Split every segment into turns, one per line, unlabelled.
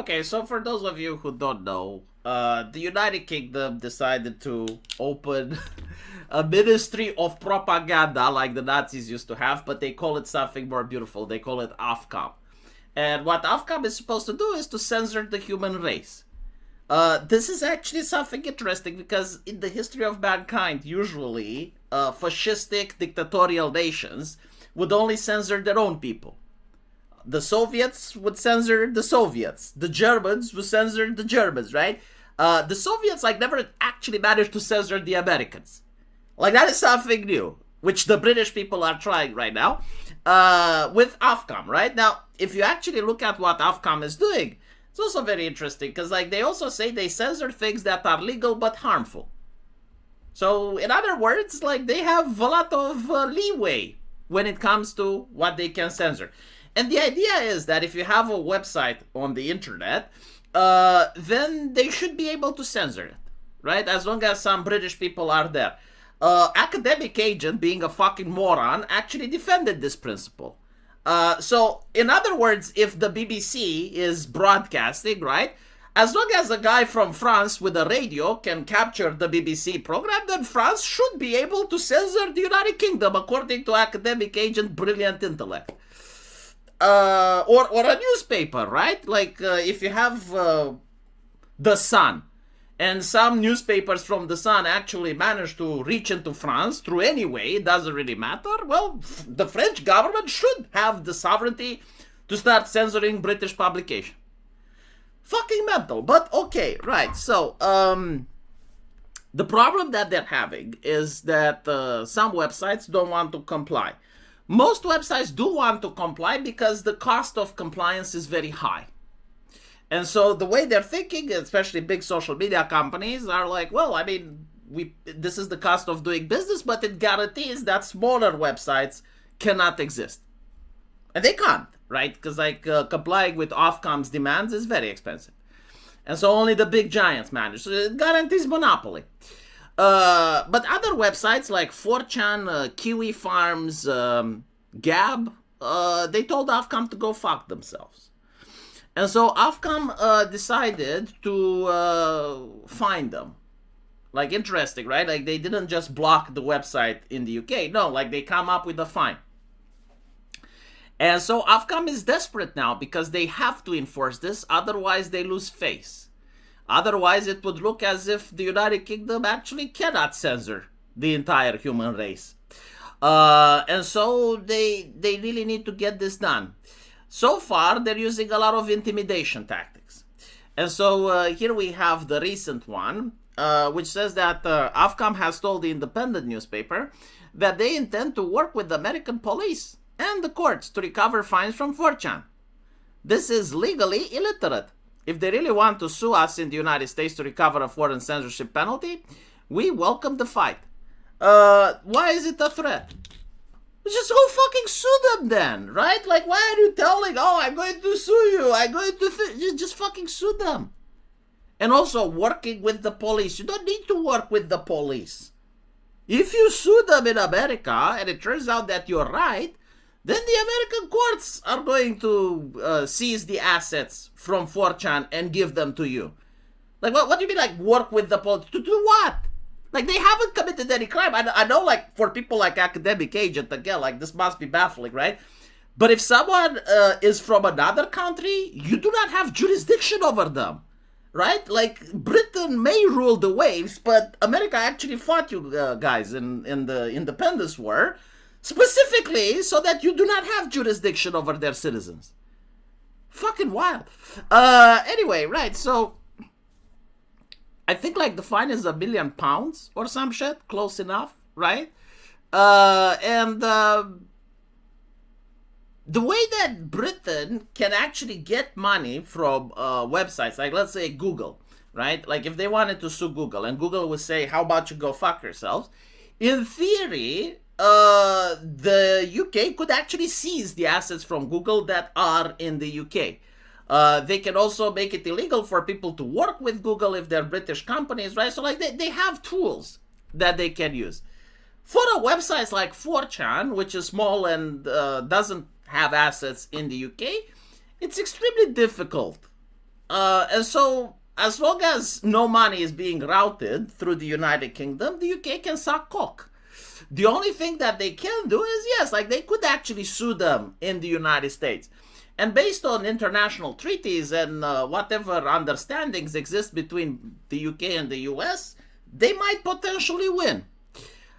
Okay, so for those of you who don't know, the United Kingdom decided to open a ministry of propaganda like the Nazis used to have, but they call it something more beautiful. They call it Ofcom. And what Ofcom is supposed to do is to censor the human race. This is actually something interesting because in the history of mankind, usually fascistic dictatorial nations would only censor their own people. The Soviets would censor the Soviets. The Germans would censor the Germans, right? The Soviets never actually managed to censor the Americans. That is something new, which the British people are trying right now with Ofcom, right? Now, if you actually look at what Ofcom is doing, it's also very interesting because they also say they censor things that are legal but harmful. So, in other words, they have a lot of leeway when it comes to what they can censor. And the idea is that if you have a website on the internet, then they should be able to censor it, right? As long as some British people are there. Academic Agent, being a fucking moron, actually defended this principle. So, in other words, if the BBC is broadcasting, right, as long as a guy from France with a radio can capture the BBC program, then France should be able to censor the United Kingdom, according to Academic Agent brilliant intellect. Or a newspaper, right? If you have The Sun, and some newspapers from The Sun actually manage to reach into France through any way, it doesn't really matter, well, the French government should have the sovereignty to start censoring British publication. Fucking mental, but okay, right, so, the problem that they're having is that some websites don't want to comply. Most websites do want to comply because the cost of compliance is very high. And so the way they're thinking, especially big social media companies, are this is the cost of doing business, but it guarantees that smaller websites cannot exist. And they can't, right? Because complying with Ofcom's demands is very expensive. And so only the big giants manage. So it guarantees monopoly. But other websites like 4chan, Kiwi Farms, Gab, they told Ofcom to go fuck themselves. And so Ofcom decided to fine them. Interesting, right? They didn't just block the website in the UK. No, they come up with a fine. And so Ofcom is desperate now because they have to enforce this, otherwise they lose face. Otherwise, it would look as if the United Kingdom actually cannot censor the entire human race. And so they really need to get this done. So far, they're using a lot of intimidation tactics. And so here we have the recent one, which says that Ofcom has told the Independent newspaper that they intend to work with the American police and the courts to recover fines from 4chan. This is legally illiterate. If they really want to sue us in the United States to recover a foreign censorship penalty, we welcome the fight. Why is it a threat? Just go fucking sue them then, right? Why are you telling, I'm going to sue you, I'm going to... just fucking sue them. And also, working with the police. You don't need to work with the police. If you sue them in America, and it turns out that you're right, then the American courts are going to seize the assets from 4chan and give them to you. What do you mean, work with the police? To do what? They haven't committed any crime. I know, for people like Academic Agent, again, this must be baffling, right? But if someone is from another country, you do not have jurisdiction over them, right? Britain may rule the waves, but America actually fought you guys in the Independence War, specifically so that you do not have jurisdiction over their citizens. Fucking wild. Anyway, right, so I think the fine is £1 million or some shit, close enough, right? And the way that Britain can actually get money from websites, let's say Google, right? If they wanted to sue Google and Google would say, how about you go fuck yourselves? In theory, the UK could actually seize the assets from Google that are in the UK. They can also make it illegal for people to work with Google if they're British companies, right? So they have tools that they can use. For a website like 4chan, which is small and doesn't have assets in the UK, it's extremely difficult And so, as long as no money is being routed through the United Kingdom, the UK can suck cock. The only thing that they can do is, yes, like they could actually sue them in the United States. And based on international treaties and whatever understandings exist between the UK and the US, they might potentially win.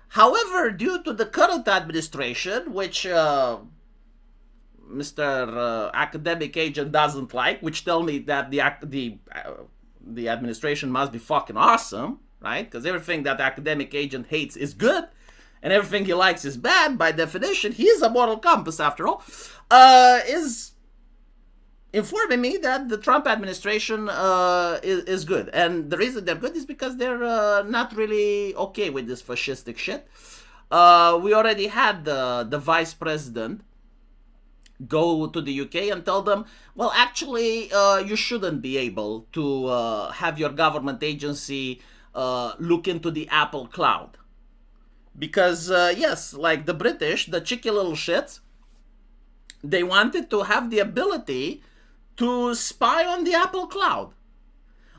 However, due to the current administration, which Mr. Academic Agent doesn't like, which tell me that the administration must be fucking awesome, right? Because everything that Academic Agent hates is good, and everything he likes is bad. By definition, he is a moral compass, after all. Is informing me that the Trump administration is good. And the reason they're good is because they're not really okay with this fascistic shit. We already had the vice president go to the UK and tell them, well, actually, you shouldn't be able to have your government agency look into the Apple cloud. Because, yes, like the British, the cheeky little shits, they wanted to have the ability to spy on the Apple cloud.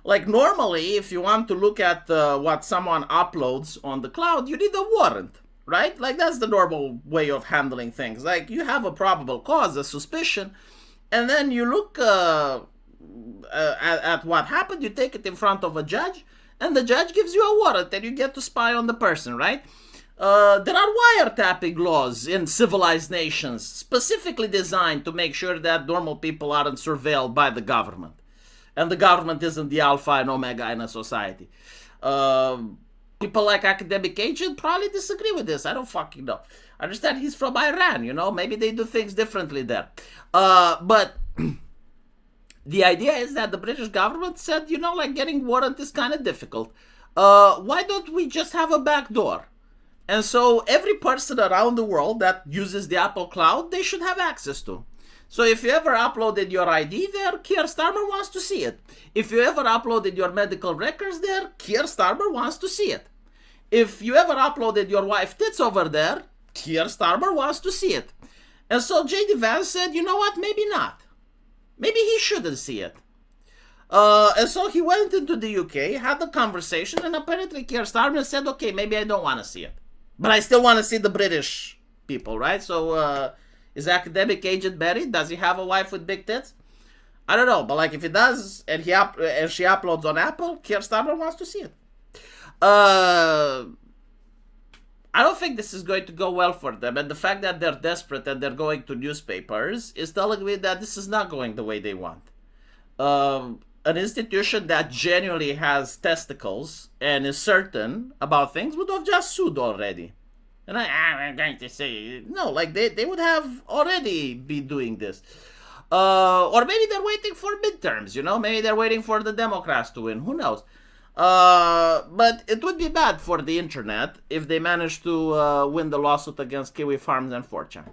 Like normally, if you want to look at what someone uploads on the cloud, you need a warrant, right? Like that's the normal way of handling things. Like you have a probable cause, a suspicion, and then you look at what happened, you take it in front of a judge, and the judge gives you a warrant, and you get to spy on the person, right? There are wiretapping laws in civilized nations specifically designed to make sure that normal people aren't surveilled by the government. And the government isn't the alpha and omega in a society. People like Academic Agent probably disagree with this. I don't fucking know. I understand he's from Iran, you know. Maybe they do things differently there. But the idea is that the British government said, you know, like getting warrant is kind of difficult. Why don't we just have a back door? And so every person around the world that uses the Apple cloud, they should have access to. So if you ever uploaded your ID there, Keir Starmer wants to see it. If you ever uploaded your medical records there, Keir Starmer wants to see it. If you ever uploaded your wife tits over there, Keir Starmer wants to see it. And so J.D. Vance said, you know what, maybe not. Maybe he shouldn't see it. And so he went into the UK, had the conversation, and apparently Keir Starmer said, okay, maybe I don't want to see it. But I still want to see the British people, right? So, is Academic Agent married? Does he have a wife with big tits? I don't know, but like if he does, and she uploads on Apple, Keir Starmer wants to see it. I don't think this is going to go well for them, and the fact that they're desperate and they're going to newspapers is telling me that this is not going the way they want. An institution that genuinely has testicles and is certain about things would have just sued already. And I'm going to say, no, like they would have already be doing this. Or maybe they're waiting for midterms, you know? Maybe they're waiting for the Democrats to win. Who knows? But it would be bad for the internet if they manage to win the lawsuit against Kiwi Farms and 4chan.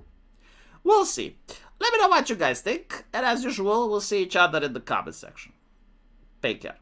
We'll see. Let me know what you guys think. And as usual, we'll see each other in the comment section. Take care.